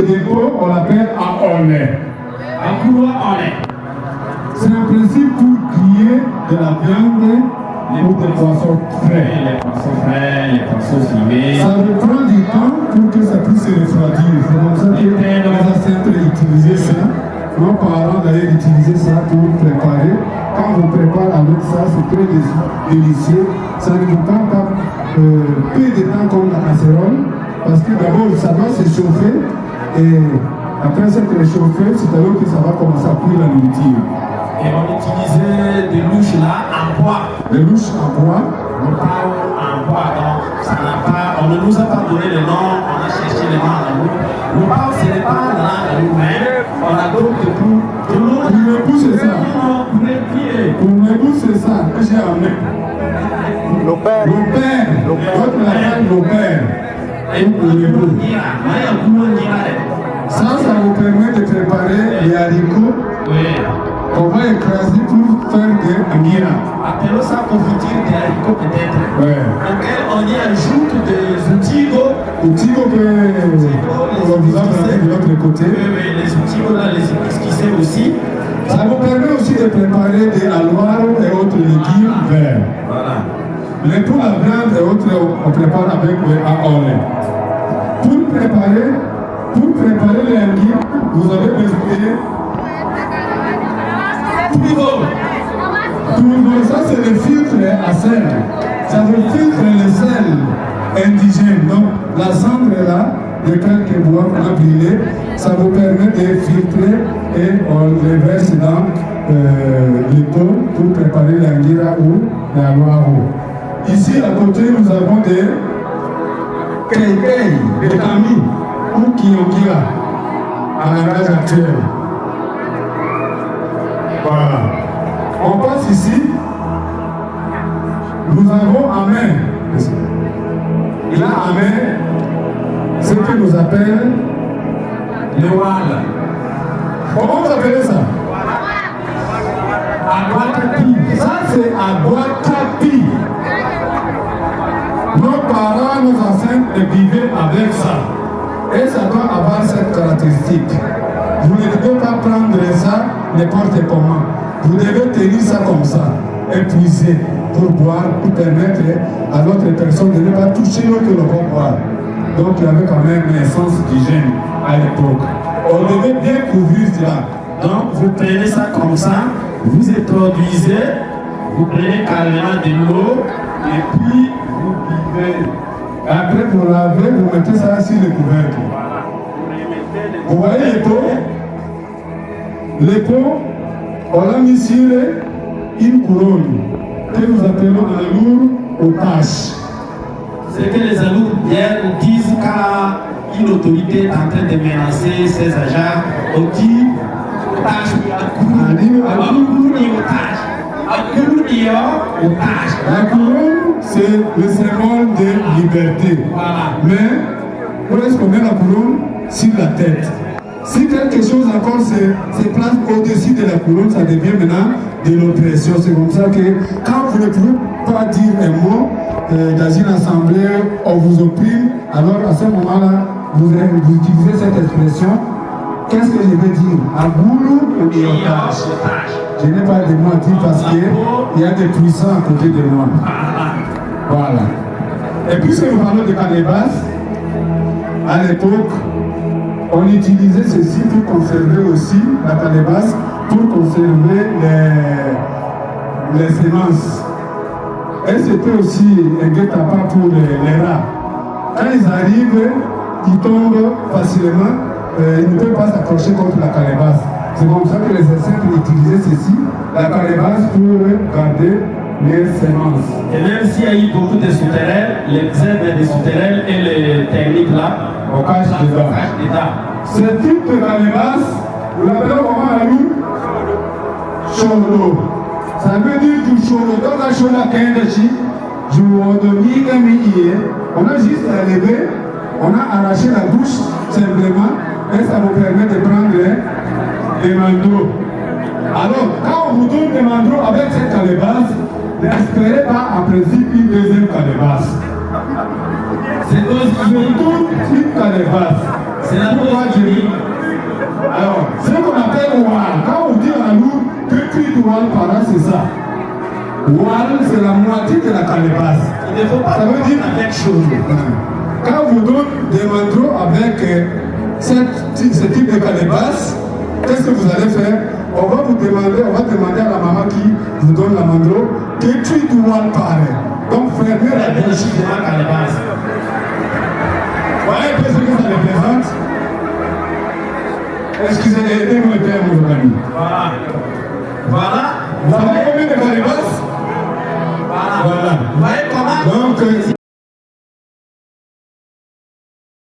dépôt, on l'appelle aone. C'est un principe pour griller de la viande ou des poissons frais. Les poissons frais, les poissons fumés. Ça vous prend du temps pour que ça puisse se refroidir. C'est comme ça que les ancêtres utilisaient ça. Nos parents d'ailleurs utilisaient ça pour préparer. Quand on prépare avec ça, c'est très délicieux. Ça ne vous prend pas peu de temps comme la casserole. Parce que d'abord, ça doit se chauffer. Et après s'être réchauffé, c'est alors que ça va commencer à cuire la nourriture. Et on utilisait des louches là en bois. Des louches en bois. Le pao en bois, donc ça n'a pas, on ne nous a pas donné le nom, on a cherché le nom en nous. Le pao, ce n'est pas là en nous, mais on a d'autres coups. Pour l'époux, c'est ça. Pour l'époux, c'est ça que j'ai amené. Le père. Votre l'appelle le père. Et pour l'époux, ça vous permet de préparer les haricots. oui. On va écraser pour faire des anguillas. Appelons ça confiture des haricots peut-être. Ouais. Auquel on y ajoute des outils. Outils que on vous a placé de l'autre côté. Oui, les outils là, les esquisser aussi. Ça vous permet aussi de préparer des aloirs et autres légumes verts. Voilà. Les poules à viande et autres, on prépare avec le aole. Pour préparer les anguilles, vous avez besoin de ça, c'est le filtre à sel. Ça vous filtre le sel indigène. Donc, la cendre est là, de quelques bois qu'on a brûlé, ça vous permet de filtrer et on les verse dans le pot pour préparer l'anguilla ou la loireau. Ici, à côté, nous avons des keikei, des tamis ou kiyongira à langage actuel. Voilà. On passe ici. Nous avons en main. Il a en main ce que nous appelle le wal. Comment vous appelez ça? Aguacapi. Ça c'est aguacapi. Nos parents, nos ancêtres vivaient avec ça. Et ça doit avoir cette caractéristique. Vous ne devez pas prendre ça n'importe comment. Vous devez tenir ça comme ça, épuisé, pour boire, pour permettre à l'autre personne de ne pas toucher l'eau que l'on va boire. Donc il y avait quand même un sens d'hygiène à l'époque. On devait bien couvrir cela. Donc vous prenez ça comme ça, vous introduisez, vous prenez carrément de l'eau et puis vous buvez. Après vous lavez, vous mettez ça sur le couvercle. Vous voyez les pots? Les pots, on l'a mis sur une couronne que nous appelons en lourd aux tâches. C'est que les alours disent qu'une autorité est en train de menacer ses agents, on dit tâche La couronne, c'est le symbole de liberté. Voilà. Mais, où est-ce qu'on met la couronne? Sur la tête. Si quelque chose encore se place au-dessus de la couronne, ça devient maintenant de l'oppression. C'est comme ça que quand vous ne pouvez pas dire un mot dans une assemblée, on vous opprime, alors à ce moment-là, vous utilisez cette expression. Qu'est-ce que je vais dire? Aboulou ou Iotage? Je n'ai pas de mots à dire parce qu'il y a des puissants à côté de moi. Voilà. Et puisque nous parlons de calebasse, à l'époque, on utilisait ceci pour conserver aussi la calebasse, pour conserver les semences. Et c'était aussi un guet-apens pour les rats. Quand ils arrivent, ils tombent facilement, ils ne peuvent pas s'accrocher contre la calebasse. C'est comme ça que les ancêtres utilisaient ceci, la calebasse, pour garder les semences. Et même s'il y a eu beaucoup de souterrains, les aides des souterrains et les techniques là, on cache dedans. Ce type de calebasse, vous l'appelez comment la loupe? Cholo. Ça veut dire du cholo. Dans la chola kendechi, on a juste enlevé, on a arraché la bouche simplement, et ça vous permet de prendre des mandros. Alors, quand on vous donne des mandros avec cette calebasse, n'espérez pas en principe une deuxième calebasse. C'est surtout une calebasse. C'est la Pourquoi je dis? Alors, c'est ce qu'on appelle wall. Quand on dit en nous que cuit de wall par là, c'est ça. Wall, c'est la moitié de la calebasse. Il ne faut pas Ça veut dire avec chose. Quand vous donnez des mandros avec ce type de calebasse, qu'est-ce que vous allez faire? On va demander à la maman qui vous donne la mandro que tu dois parler. Donc fermez la bouche. Voyez un peu ce que ça représente. Excusez, aidez-moi le terme, mon ami. Voilà. Voilà. Vous avez combien de calebasses? Voilà. Voilà. Vous voyez comment? Donc,